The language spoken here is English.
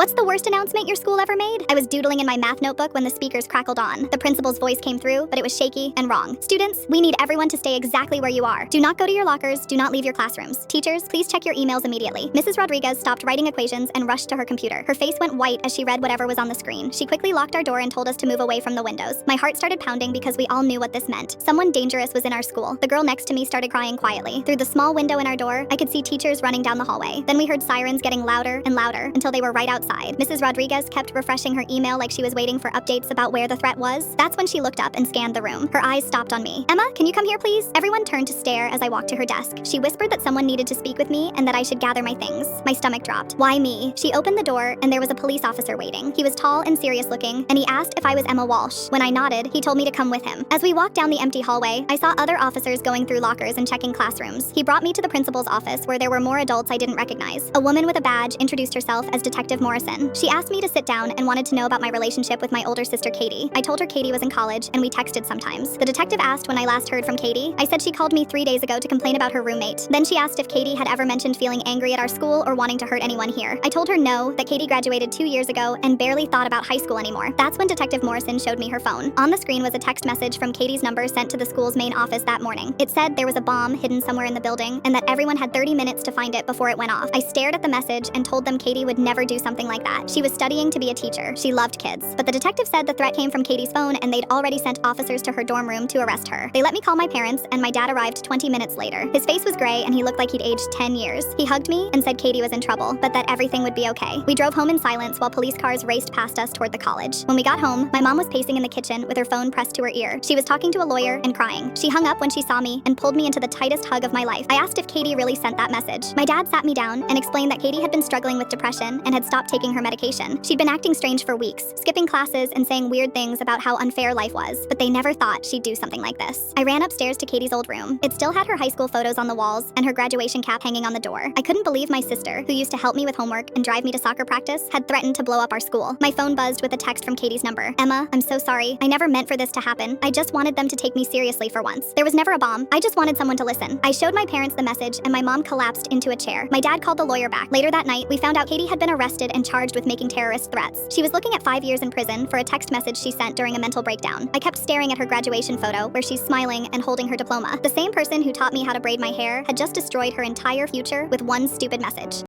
What's the worst announcement your school ever made? I was doodling in my math notebook when the speakers crackled on. The principal's voice came through, but it was shaky and wrong. Students, we need everyone to stay exactly where you are. Do not go to your lockers, do not leave your classrooms. Teachers, please check your emails immediately. Mrs. Rodriguez stopped writing equations and rushed to her computer. Her face went white as she read whatever was on the screen. She quickly locked our door and told us to move away from the windows. My heart started pounding because we all knew what this meant. Someone dangerous was in our school. The girl next to me started crying quietly. Through the small window in our door, I could see teachers running down the hallway. Then we heard sirens getting louder and louder until they were right outside. Mrs. Rodriguez kept refreshing her email like she was waiting for updates about where the threat was. That's when she looked up and scanned the room. Her eyes stopped on me. Emma, can you come here, please? Everyone turned to stare as I walked to her desk. She whispered that someone needed to speak with me and that I should gather my things. My stomach dropped. Why me? She opened the door and there was a police officer waiting. He was tall and serious looking, and he asked if I was Emma Walsh. When I nodded, he told me to come with him. As we walked down the empty hallway, I saw other officers going through lockers and checking classrooms. He brought me to the principal's office where there were more adults I didn't recognize. A woman with a badge introduced herself as Detective Morrison. She asked me to sit down and wanted to know about my relationship with my older sister Katie. I told her Katie was in college and we texted sometimes. The detective asked when I last heard from Katie. I said she called me 3 days ago to complain about her roommate. Then she asked if Katie had ever mentioned feeling angry at our school or wanting to hurt anyone here. I told her no, that Katie graduated 2 years ago and barely thought about high school anymore. That's when Detective Morrison showed me her phone. On the screen was a text message from Katie's number sent to the school's main office that morning. It said there was a bomb hidden somewhere in the building and that everyone had 30 minutes to find it before it went off. I stared at the message and told them Katie would never do something like that. She was studying to be a teacher. She loved kids. But the detective said the threat came from Katie's phone and they'd already sent officers to her dorm room to arrest her. They let me call my parents and my dad arrived 20 minutes later. His face was gray and he looked like he'd aged 10 years. He hugged me and said Katie was in trouble, but that everything would be okay. We drove home in silence while police cars raced past us toward the college. When we got home, my mom was pacing in the kitchen with her phone pressed to her ear. She was talking to a lawyer and crying. She hung up when she saw me and pulled me into the tightest hug of my life. I asked if Katie really sent that message. My dad sat me down and explained that Katie had been struggling with depression and had stopped taking her medication. She'd been acting strange for weeks, skipping classes and saying weird things about how unfair life was, but they never thought she'd do something like this. I ran upstairs to Katie's old room. It still had her high school photos on the walls and her graduation cap hanging on the door. I couldn't believe my sister, who used to help me with homework and drive me to soccer practice, had threatened to blow up our school. My phone buzzed with a text from Katie's number. Emma, I'm so sorry. I never meant for this to happen. I just wanted them to take me seriously for once. There was never a bomb. I just wanted someone to listen. I showed my parents the message and my mom collapsed into a chair. My dad called the lawyer back. Later that night, we found out Katie had been arrested and charged with making terrorist threats. She was looking at 5 years in prison for a text message she sent during a mental breakdown. I kept staring at her graduation photo where she's smiling and holding her diploma. The same person who taught me how to braid my hair had just destroyed her entire future with one stupid message.